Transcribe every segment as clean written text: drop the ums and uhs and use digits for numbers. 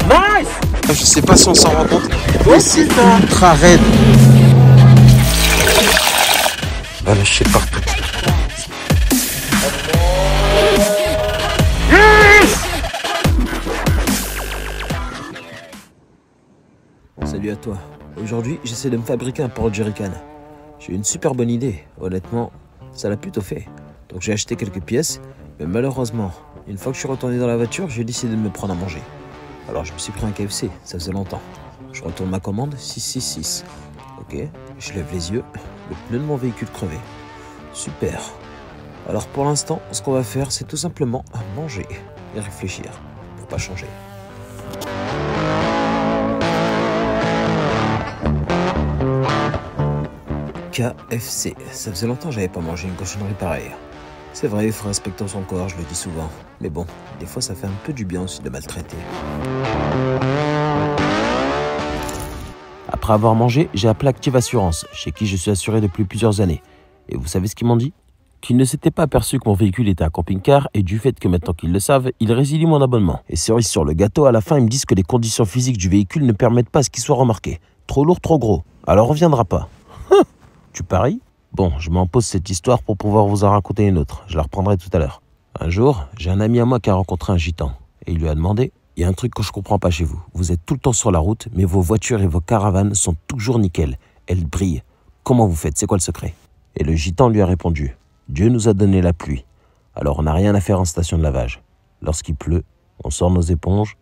Nice! Je sais pas si on s'en rend compte, Toi mais c'est aussi, ça. ultra raide. Va lâcher partout. Salut à toi. Aujourd'hui, j'essaie de me fabriquer un porte jerrycan. J'ai une super bonne idée. Honnêtement, ça l'a plutôt fait. Donc j'ai acheté quelques pièces, mais malheureusement, une fois que je suis retourné dans la voiture, j'ai décidé de me prendre à manger. Alors je me suis pris un KFC, ça faisait longtemps. Je retourne ma commande, 666. Ok, je lève les yeux, le pneu de mon véhicule crevé. Super. Alors pour l'instant, ce qu'on va faire, c'est tout simplement manger et réfléchir pour pas changer. KFC, ça faisait longtemps que j'avais pas mangé une cochonnerie pareille. C'est vrai, il faut respecter son corps, je le dis souvent. Mais bon, des fois ça fait un peu du bien aussi de maltraiter. Après avoir mangé, j'ai appelé Active Assurance, chez qui je suis assuré depuis plusieurs années. Et vous savez ce qu'ils m'ont dit? Qu'ils ne s'étaient pas aperçus que mon véhicule était un camping-car et du fait que maintenant qu'ils le savent, ils résilient mon abonnement. Et cerise sur le gâteau, à la fin ils me disent que les conditions physiques du véhicule ne permettent pas à ce qu'il soit remarqué. Trop lourd, trop gros. Alors on reviendra pas. Tu paries? Bon, je m'en pose cette histoire pour pouvoir vous en raconter une autre. Je la reprendrai tout à l'heure. Un jour, j'ai un ami à moi qui a rencontré un gitan. Et il lui a demandé, il y a un truc que je comprends pas chez vous. Vous êtes tout le temps sur la route, mais vos voitures et vos caravanes sont toujours nickel. Elles brillent. Comment vous faites? C'est quoi le secret? Et le gitan lui a répondu, Dieu nous a donné la pluie. Alors on n'a rien à faire en station de lavage. Lorsqu'il pleut, on sort nos éponges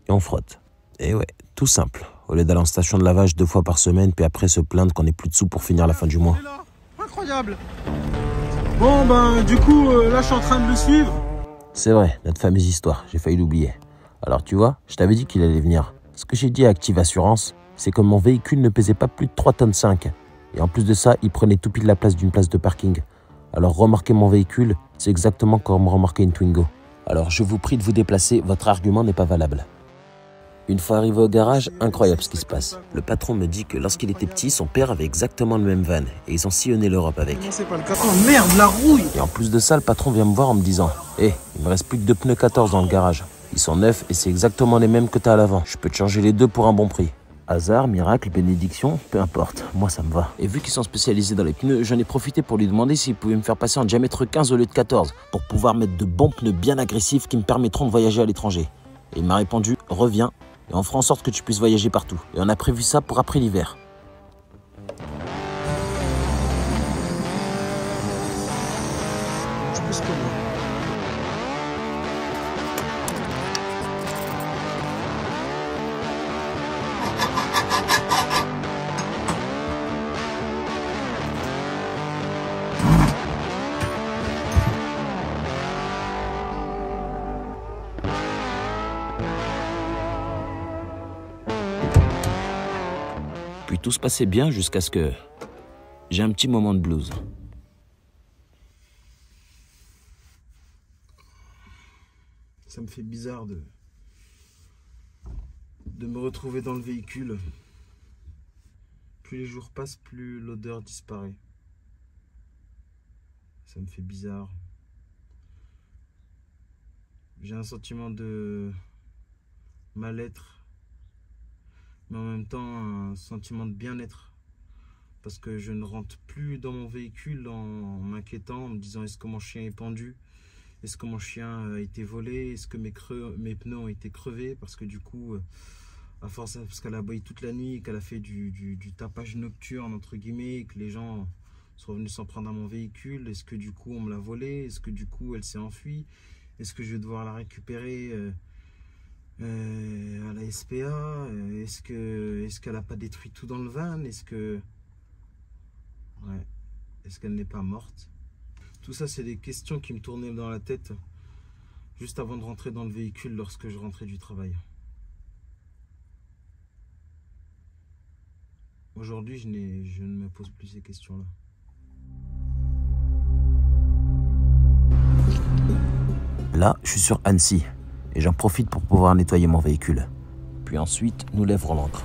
et on frotte. Et ouais, tout simple. Au lieu d'aller en station de lavage 2 fois par semaine, puis après se plaindre qu'on n'ait plus de sous pour finir la fin du mois. Incroyable. Bon, ben, du coup, là, je suis en train de le suivre. C'est vrai, notre fameuse histoire, j'ai failli l'oublier. Alors tu vois, je t'avais dit qu'il allait venir. Ce que j'ai dit à Active Assurance, c'est que mon véhicule ne pesait pas plus de 3,5 tonnes. Et en plus de ça, il prenait tout pile la place d'une place de parking. Alors remarquer mon véhicule, c'est exactement comme remarquer une Twingo. Alors je vous prie de vous déplacer, votre argument n'est pas valable. Une fois arrivé au garage, incroyable ce qui se passe. Le patron me dit que lorsqu'il était petit, son père avait exactement le même van et ils ont sillonné l'Europe avec. Non, c'est pas le cas. Oh merde, la rouille. Et en plus de ça, le patron vient me voir en me disant « Hé, il me reste plus que 2 pneus 14 dans le garage. Ils sont neufs et c'est exactement les mêmes que t'as à l'avant. Je peux te changer les deux pour un bon prix. » Hasard, miracle, bénédiction, peu importe, moi ça me va. Et vu qu'ils sont spécialisés dans les pneus, j'en ai profité pour lui demander s'il pouvait me faire passer en diamètre 15 au lieu de 14 pour pouvoir mettre de bons pneus bien agressifs qui me permettront de voyager à l'étranger. Et il m'a répondu « Reviens et on fera en sorte que tu puisses voyager partout. » Et on a prévu ça pour après l'hiver. Je pense que moi. Puis tout se passait bien jusqu'à ce que j'ai un petit moment de blues. Ça me fait bizarre de me retrouver dans le véhicule. Plus les jours passent, plus l'odeur disparaît. Ça me fait bizarre. J'ai un sentiment de mal-être, mais en même temps un sentiment de bien-être. Parce que je ne rentre plus dans mon véhicule en m'inquiétant, en me disant est-ce que mon chien est pendu? Est-ce que mon chien a été volé? Est-ce que mes pneus ont été crevés? Parce que du coup, à force, parce qu'elle a aboyé toute la nuit, qu'elle a fait du tapage nocturne, entre guillemets, que les gens sont venus s'en prendre à mon véhicule. Est-ce que du coup, on me l'a volé? Est-ce que du coup, elle s'est enfuie? Est-ce que je vais devoir la récupérer à la SPA? Est-ce qu'elle n'a pas détruit tout dans le van? Est-ce qu'elle n'est pas morte? Tout ça, c'est des questions qui me tournaient dans la tête juste avant de rentrer dans le véhicule lorsque je rentrais du travail. Aujourd'hui, je ne me pose plus ces questions-là. Là, je suis sur Annecy et j'en profite pour pouvoir nettoyer mon véhicule. Puis ensuite, nous lèverons l'ancre.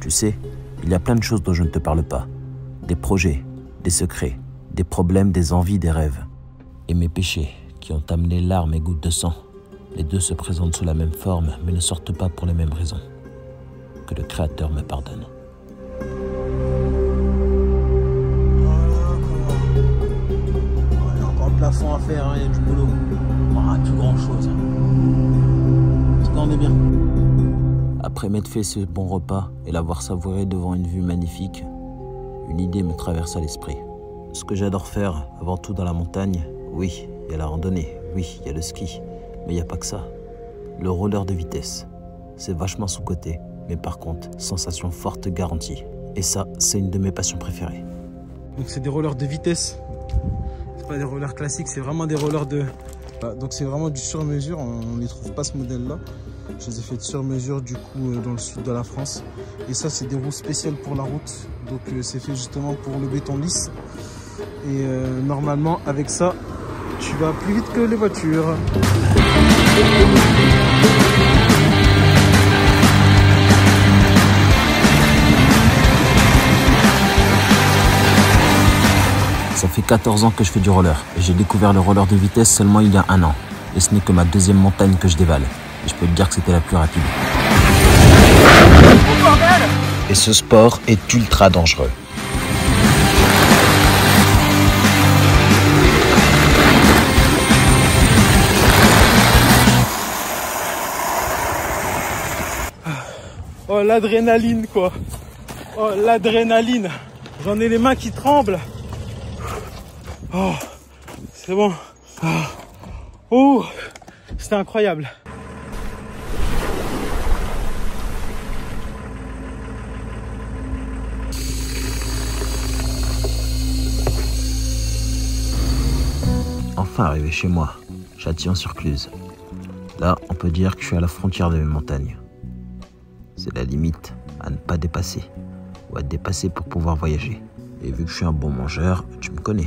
Tu sais, il y a plein de choses dont je ne te parle pas. Des projets, des secrets, des problèmes, des envies, des rêves. Et mes péchés qui ont amené larmes et gouttes de sang. Les deux se présentent sous la même forme, mais ne sortent pas pour les mêmes raisons. Que le Créateur me pardonne. Il y a encore le plafond à faire, il y a du boulot. Tout grand chose. En tout cas, on est bien. Après m'être fait ce bon repas et l'avoir savouré devant une vue magnifique, une idée me traversa l'esprit. Ce que j'adore faire, avant tout dans la montagne, oui, il y a la randonnée, oui, il y a le ski, mais il n'y a pas que ça. Le roller de vitesse, c'est vachement sous-coté, mais par contre, sensation forte garantie. Et ça, c'est une de mes passions préférées. Donc c'est des rollers de vitesse, c'est pas des rollers classiques, c'est vraiment des rollers de... Donc c'est vraiment du sur-mesure, on ne les trouve pas ce modèle-là. Je les ai fait de sur-mesure du coup dans le sud de la France. Et ça c'est des roues spéciales pour la route, donc c'est fait justement pour le béton lisse. Et normalement avec ça, tu vas plus vite que les voitures. Ça fait 14 ans que je fais du roller et j'ai découvert le roller de vitesse seulement il y a 1 an. Et ce n'est que ma deuxième montagne que je dévale. Et je peux te dire que c'était la plus rapide. Et ce sport est ultra dangereux. Oh l'adrénaline quoi. Oh l'adrénaline. J'en ai les mains qui tremblent. Oh, c'est bon. Oh, c'était incroyable. Enfin arrivé chez moi, Châtillon-sur-Cluse. Là, on peut dire que je suis à la frontière de mes montagnes. C'est la limite à ne pas dépasser, ou à dépasser pour pouvoir voyager. Et vu que je suis un bon mangeur, tu me connais.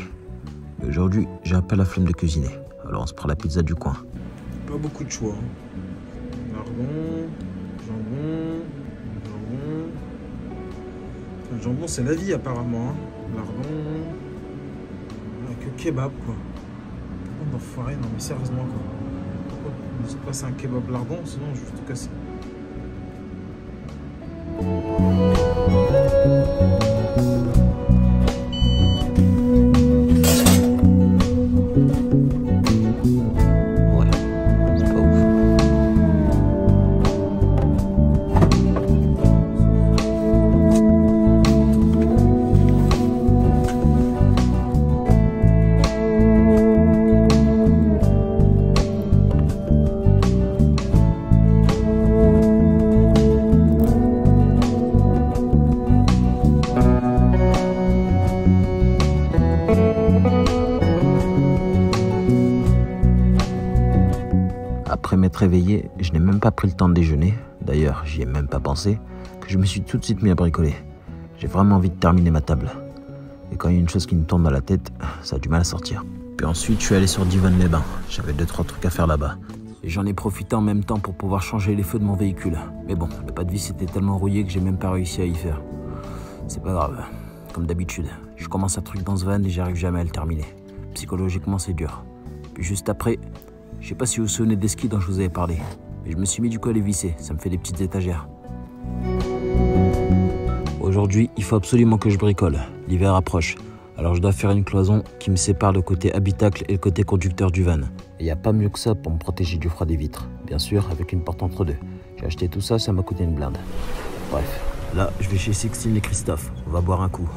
Mais aujourd'hui, j'ai un peu la flemme de cuisiner. Alors on se prend la pizza du coin. Pas beaucoup de choix. Lardon, jambon. Le jambon c'est la vie apparemment. Hein. Lardon. Que kebab quoi. Pourquoi d'enfoiré, non mais sérieusement quoi. Pourquoi ne pas passer un kebab lardon, sinon je vais tout casser. Après m'être réveillé, je n'ai même pas pris le temps de déjeuner. D'ailleurs, j'y ai même pas pensé, que je me suis tout de suite mis à bricoler. J'ai vraiment envie de terminer ma table. Et quand il y a une chose qui me tourne dans la tête, ça a du mal à sortir. Puis ensuite, je suis allé sur Divonne-les-Bains. J'avais 2-3 trucs à faire là-bas. Et j'en ai profité en même temps pour pouvoir changer les feux de mon véhicule. Mais bon, le pas de vis était tellement rouillé que j'ai même pas réussi à y faire. C'est pas grave. Comme d'habitude, je commence un truc dans ce van et j'arrive jamais à le terminer. Psychologiquement, c'est dur. Puis juste après, je sais pas si vous vous souvenez des skis dont je vous avais parlé. Mais je me suis mis du coup à les visser, ça me fait des petites étagères. Aujourd'hui, il faut absolument que je bricole. L'hiver approche. Alors je dois faire une cloison qui me sépare le côté habitacle et le côté conducteur du van. Et il n'y a pas mieux que ça pour me protéger du froid des vitres. Bien sûr, avec une porte entre deux. J'ai acheté tout ça, ça m'a coûté une blinde. Bref, là, je vais chez Sixtine et Christophe. On va boire un coup.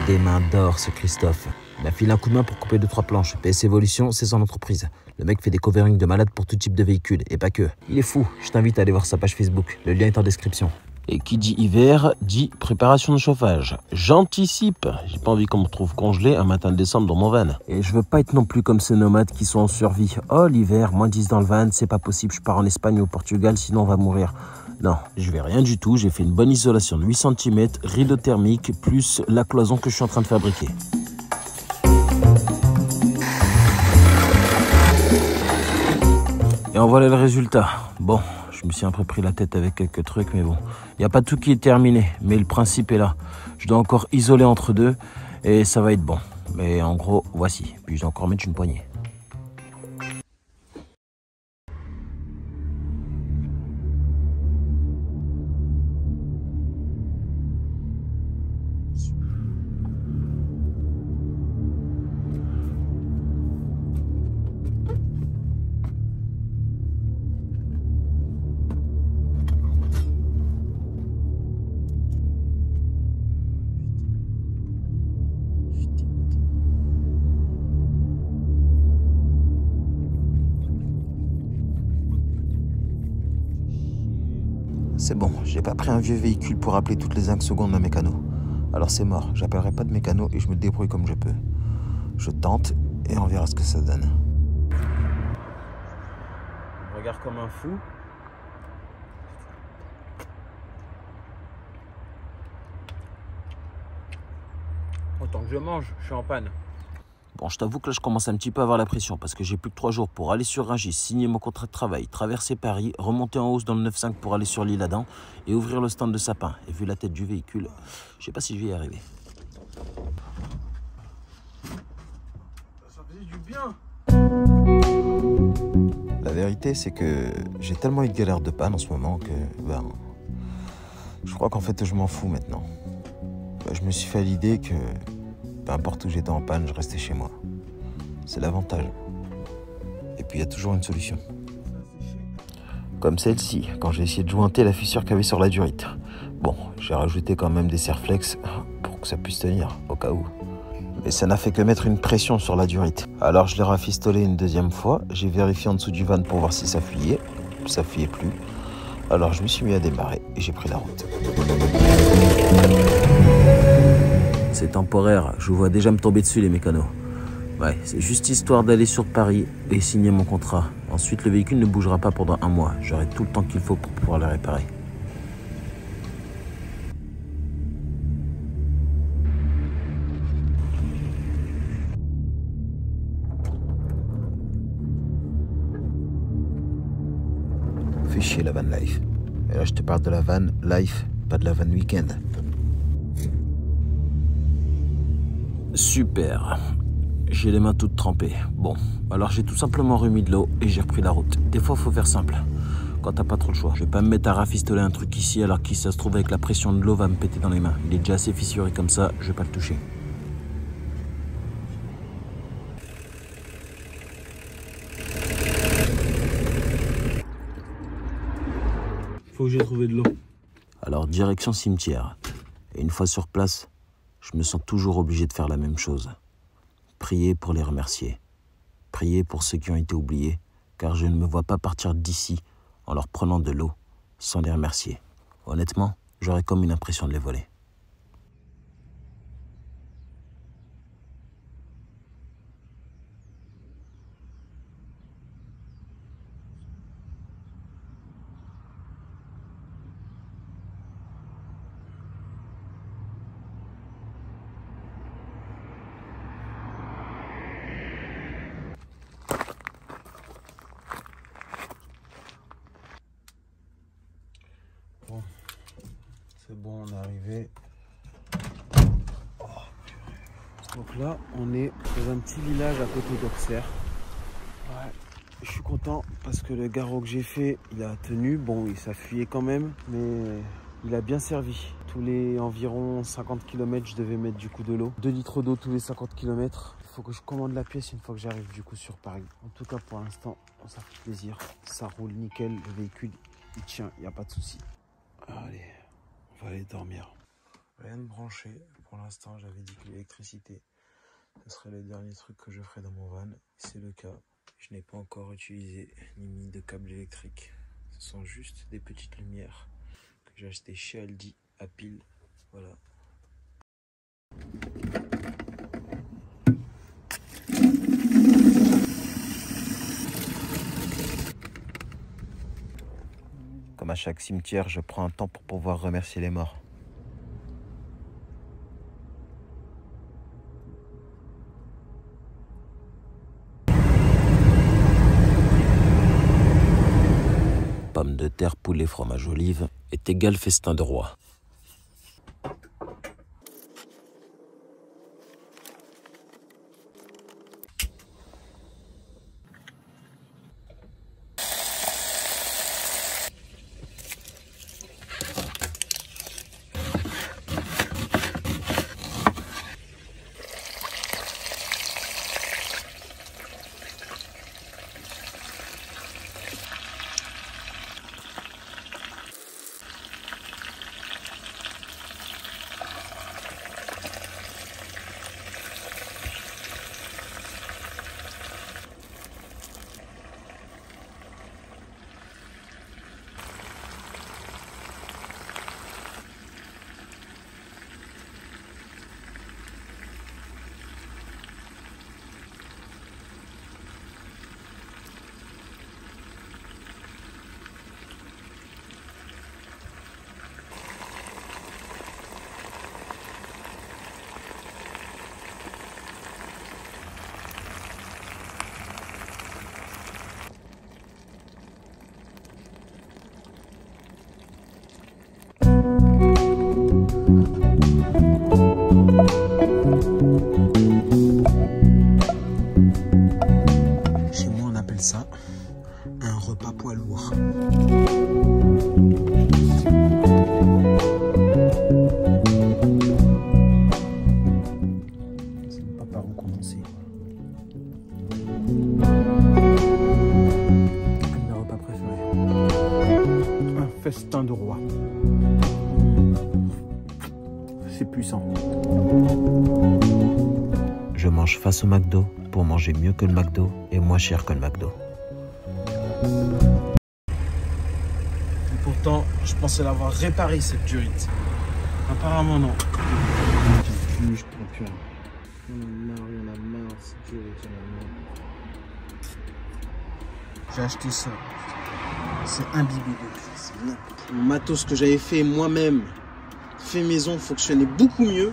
Des mains d'or, ce Christophe. Il m'a filé un coup de main pour couper 2-3 planches. PS Evolution, c'est son entreprise. Le mec fait des coverings de malade pour tout type de véhicule, et pas que. Il est fou, je t'invite à aller voir sa page Facebook. Le lien est en description. Et qui dit hiver, dit préparation de chauffage. J'anticipe. J'ai pas envie qu'on me trouve congelé un matin de décembre dans mon van. Et je veux pas être non plus comme ces nomades qui sont en survie. Oh, l'hiver, moins 10 dans le van, c'est pas possible, je pars en Espagne ou au Portugal, sinon on va mourir. Non, je vais rien du tout, j'ai fait une bonne isolation de 8 cm, rideau thermique, plus la cloison que je suis en train de fabriquer. Et en voilà le résultat. Bon, je me suis un peu pris la tête avec quelques trucs, mais bon. Il n'y a pas tout qui est terminé, mais le principe est là. Je dois encore isoler entre deux. Et ça va être bon. Mais en gros, voici. Puis je dois encore mettre une poignée. C'est bon, j'ai pas pris un vieux véhicule pour appeler toutes les 5 secondes un mécano. Alors c'est mort, j'appellerai pas de mécano et je me débrouille comme je peux. Je tente et on verra ce que ça donne. Je regarde comme un fou. Autant que je mange, je suis en panne. Bon, je t'avoue que là, je commence un petit peu à avoir la pression parce que j'ai plus que 3 jours pour aller sur Rungis, signer mon contrat de travail, traverser Paris, remonter en hausse dans le 9-5 pour aller sur l'île Adam et ouvrir le stand de sapin. Et vu la tête du véhicule, je sais pas si je vais y arriver. Ça faisait du bien. La vérité, c'est que j'ai tellement eu de galères de panne en ce moment que, je crois qu'en fait, je m'en fous maintenant. Je me suis fait à l'idée que peu importe où j'étais en panne, je restais chez moi. C'est l'avantage. Et puis il y a toujours une solution. Comme celle-ci, quand j'ai essayé de jointer la fissure qu'il y avait sur la durite. Bon, j'ai rajouté quand même des serflex pour que ça puisse tenir, au cas où. Mais ça n'a fait que mettre une pression sur la durite. Alors je l'ai rafistolé une deuxième fois, j'ai vérifié en dessous du van pour voir si ça fuyait. Ça fuyait plus. Alors je me suis mis à démarrer et j'ai pris la route. C'est temporaire, je vous vois déjà me tomber dessus les mécanos. Ouais, c'est juste histoire d'aller sur Paris et signer mon contrat. Ensuite, le véhicule ne bougera pas pendant 1 mois. J'aurai tout le temps qu'il faut pour pouvoir le réparer. Fais chier la van life. Et là, je te parle de la van life, pas de la van week-end. Super. J'ai les mains toutes trempées. Bon, alors j'ai tout simplement remis de l'eau et j'ai repris la route. Des fois, faut faire simple. Quand t'as pas trop le choix. Je vais pas me mettre à rafistoler un truc ici alors que si ça se trouve avec la pression de l'eau va me péter dans les mains. Il est déjà assez fissuré comme ça, je vais pas le toucher. Faut que j'ai trouvé de l'eau. Alors direction cimetière. Et une fois sur place, je me sens toujours obligé de faire la même chose. Prier pour les remercier. Prier pour ceux qui ont été oubliés, car je ne me vois pas partir d'ici en leur prenant de l'eau sans les remercier. Honnêtement, j'aurais comme une impression de les voler. Bon, c'est bon, on est arrivé. Donc là, on est dans un petit village à côté d'Auxerre. Ouais, je suis content parce que le garrot que j'ai fait, il a tenu. Bon, ça fuyait quand même, mais il a bien servi. Tous les environ 50 km, je devais mettre du coup de l'eau. 2 litres d'eau tous les 50 km. Il faut que je commande la pièce une fois que j'arrive du coup sur Paris. En tout cas, pour l'instant, ça fait plaisir. Ça roule nickel. Le véhicule, il tient, il n'y a pas de souci. Allez, on va aller dormir. Rien de branché. Pour l'instant, j'avais dit que l'électricité, ce serait le dernier truc que je ferais dans mon van. C'est le cas. Je n'ai pas encore utilisé ni mis de câble électrique. Ce sont juste des petites lumières que j'ai achetées chez Aldi à pile. Voilà. Comme à chaque cimetière, je prends un temps pour pouvoir remercier les morts. Pommes de terre, poulet, fromage, olive est égal festin de roi. destin de roi. C'est puissant. Je mange face au McDo pour manger mieux que le McDo et moins cher que le McDo. Et pourtant, je pensais l'avoir réparé cette durite. Apparemment non. Je pourrais plus. On en a marre, cette durite, on en a marre. J'ai acheté ça. C'est imbibé de prix, c'est n'importe quoi. Mon matos que j'avais fait moi-même, fait maison, fonctionnait beaucoup mieux.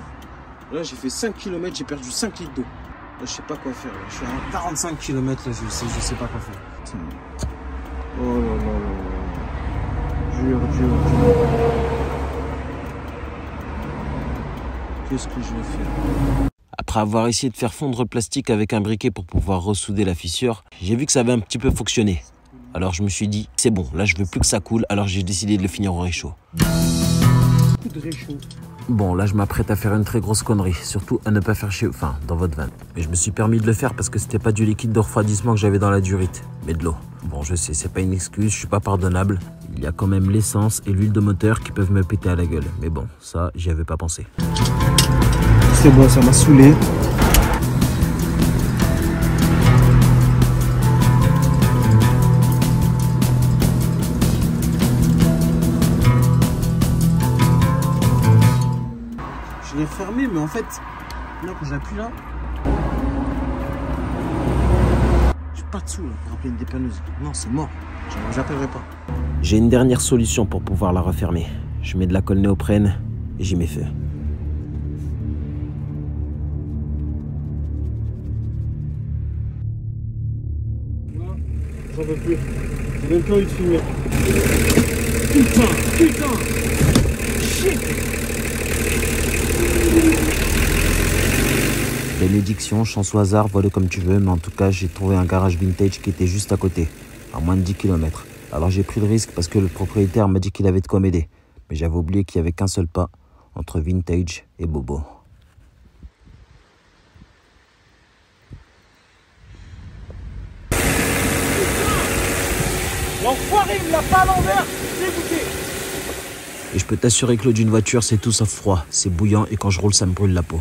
Là, j'ai fait 5 km, j'ai perdu 5 litres d'eau. Là, je sais pas quoi faire. Là. Je suis à 45 km, là, je sais pas quoi faire. Putain. Oh là là là là. Dur. Qu'est-ce que je vais faire? Après avoir essayé de faire fondre le plastique avec un briquet pour pouvoir ressouder la fissure, j'ai vu que ça avait un petit peu fonctionné. Alors je me suis dit, c'est bon, là je veux plus que ça coule, alors j'ai décidé de le finir au réchaud. Bon, là je m'apprête à faire une très grosse connerie, surtout à ne pas faire dans votre van. Mais je me suis permis de le faire parce que c'était pas du liquide de refroidissement que j'avais dans la durite, mais de l'eau. Bon, je sais, c'est pas une excuse, je suis pas pardonnable. Il y a quand même l'essence et l'huile de moteur qui peuvent me péter à la gueule. Mais bon, ça, j'y avais pas pensé. C'est bon, ça m'a saoulé. Je l'ai fermé, mais en fait, là, quand j'appuie là, j'ai pas de sous là, pour appeler une dépanneuse. Non, c'est mort. J'appellerai pas. J'ai une dernière solution pour pouvoir la refermer. Je mets de la colle néoprène et j'y mets feu. J'en peux plus. J'ai même plus envie de filmer. Putain Shit. Bénédiction, chance au hasard, voilà comme tu veux, mais en tout cas, j'ai trouvé un garage vintage qui était juste à côté, à moins de 10 km. Alors j'ai pris le risque parce que le propriétaire m'a dit qu'il avait de quoi m'aider. Mais j'avais oublié qu'il n'y avait qu'un seul pas entre vintage et bobo. L'enfoiré, il l'a pas à l'envers. Dégoûté. Et je peux t'assurer que l'eau d'une voiture, c'est tout sauf froid. C'est bouillant et quand je roule, ça me brûle la peau.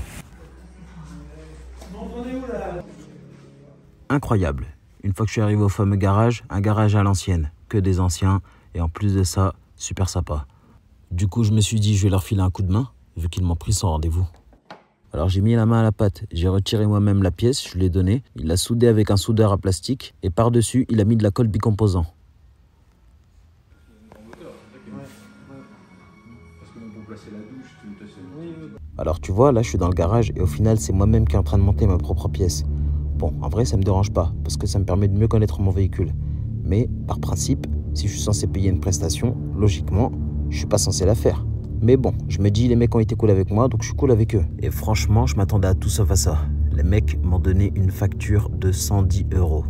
Incroyable. Une fois que je suis arrivé au fameux garage, un garage à l'ancienne, que des anciens, et en plus de ça, super sympa. Du coup, je me suis dit, je vais leur filer un coup de main, vu qu'ils m'ont pris sans rendez-vous. Alors j'ai mis la main à la pâte, j'ai retiré moi-même la pièce, je l'ai donnée, il l'a soudée avec un soudeur à plastique, et par-dessus, il a mis de la colle bicomposant. Alors tu vois, là je suis dans le garage, et au final, c'est moi-même qui est en train de monter ma propre pièce. Bon, en vrai, ça me dérange pas, parce que ça me permet de mieux connaître mon véhicule. Mais, par principe, si je suis censé payer une prestation, logiquement, je suis pas censé la faire. Mais bon, je me dis, les mecs ont été cool avec moi, donc je suis cool avec eux. Et franchement, je m'attendais à tout sauf à ça. Les mecs m'ont donné une facture de 110 €.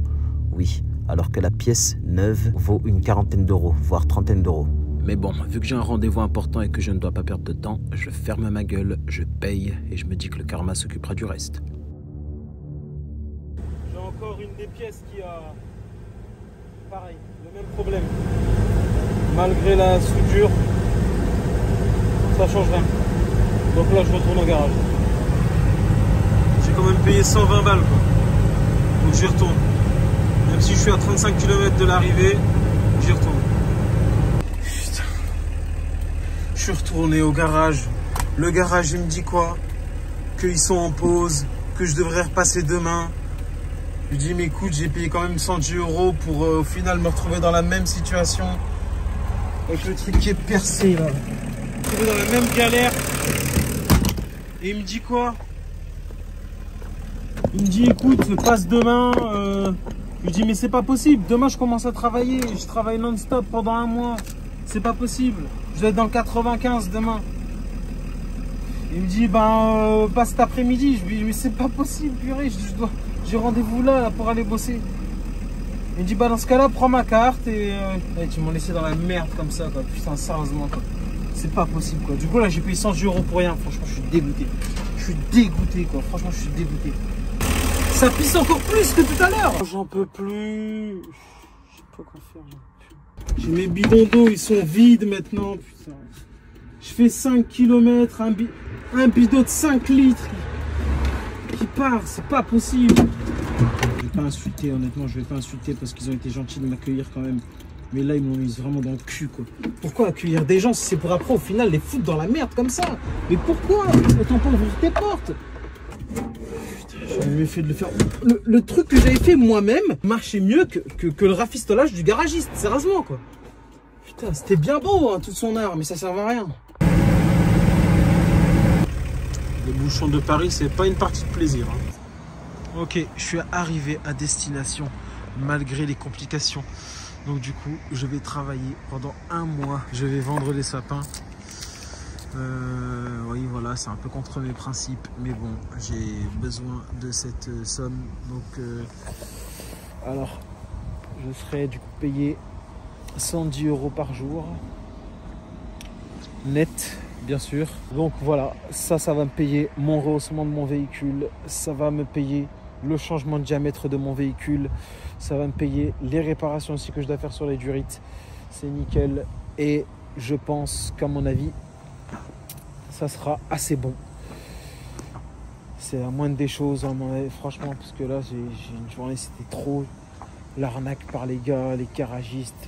Oui, alors que la pièce neuve vaut une quarantaine d'euros, voire trentaine d'euros. Mais bon, vu que j'ai un rendez-vous important et que je ne dois pas perdre de temps, je ferme ma gueule, je paye, et je me dis que le karma s'occupera du reste. Encore une des pièces qui a pareil, le même problème. Malgré la soudure, ça change rien. Donc là je retourne au garage. J'ai quand même payé 120 balles quoi. Donc j'y retourne. Même si je suis à 35 km de l'arrivée, j'y retourne. Putain. Je suis retourné au garage. Le garage il me dit quoi? Qu'ils sont en pause, que je devrais repasser demain. Je lui dis mais écoute, j'ai payé quand même 110 € pour au final me retrouver dans la même situation. Avec le truc qui est percé là. Me retrouver dans la même galère. Et il me dit quoi? Il me dit écoute, passe demain. Je lui dis mais c'est pas possible. Demain je commence à travailler. Je travaille non-stop pendant un mois. C'est pas possible. Je vais être dans le 95 demain. Il me dit passe cet après-midi. Je lui dis mais c'est pas possible purée. J'ai rendez-vous là pour aller bosser. Il me dit dans ce cas-là prends ma carte et tu m'as laissé dans la merde comme ça quoi. Putain sérieusement quoi. C'est pas possible quoi. Du coup là j'ai payé 110 € pour rien. Franchement je suis dégoûté. Je suis dégoûté quoi. Franchement je suis dégoûté. Ça pisse encore plus que tout à l'heure. J'en peux plus. Je sais pas quoi faire. J'ai mes bidons d'eau, ils sont vides maintenant. Putain. Je fais 5 km, un bidon de 5 litres qui part, c'est pas possible. Je vais pas insulter, honnêtement, je vais pas insulter parce qu'ils ont été gentils de m'accueillir quand même. Mais là, ils m'ont mis vraiment dans le cul, quoi. Pourquoi accueillir des gens si c'est pour après, au final, les foutre dans la merde comme ça? Mais pourquoi? Autant pas ouvrir tes portes. Putain, j'avais mieux fait de le faire. Le truc que j'avais fait moi-même marchait mieux que le rafistolage du garagiste, sérieusement, quoi. Putain, c'était bien beau, hein, toute son art, mais ça servait à rien. Les bouchons de Paris, c'est pas une partie de plaisir, hein. Ok, je suis arrivé à destination, malgré les complications. Donc du coup, je vais travailler pendant 1 mois. Je vais vendre les sapins. Oui, voilà, c'est un peu contre mes principes. Mais bon, j'ai besoin de cette somme. Donc, alors, je serai du coup payé 110 € par jour. Net, bien sûr. Donc voilà, ça va me payer mon rehaussement de mon véhicule. Ça va me payer le changement de diamètre de mon véhicule. Ça va me payer les réparations aussi que je dois faire sur les durites. C'est nickel. Et je pense qu'à mon avis, ça sera assez bon. C'est la moindre des choses, à mon avis, franchement, parce que là, j'ai une journée, c'était trop l'arnaque par les gars, les garagistes.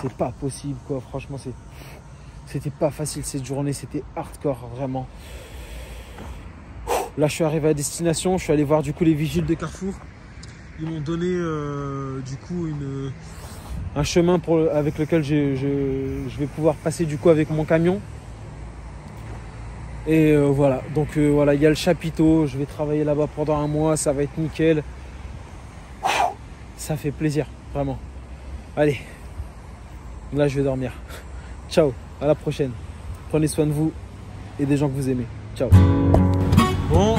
C'est pas possible, quoi. Franchement, c'était pas facile cette journée. C'était hardcore, vraiment. Là, je suis arrivé à destination. Je suis allé voir du coup les vigiles de Carrefour. Ils m'ont donné du coup un chemin avec lequel je vais pouvoir passer du coup avec mon camion. Et voilà, donc voilà, il y a le chapiteau. Je vais travailler là-bas pendant 1 mois. Ça va être nickel. Ça fait plaisir, vraiment. Allez, là je vais dormir. Ciao, à la prochaine. Prenez soin de vous et des gens que vous aimez. Ciao. Bon,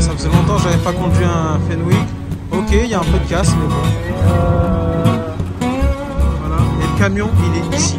ça faisait longtemps que j'avais pas conduit un Fenwick. Ok, il y a un peu de casse, mais bon. Voilà, et le camion, il est ici.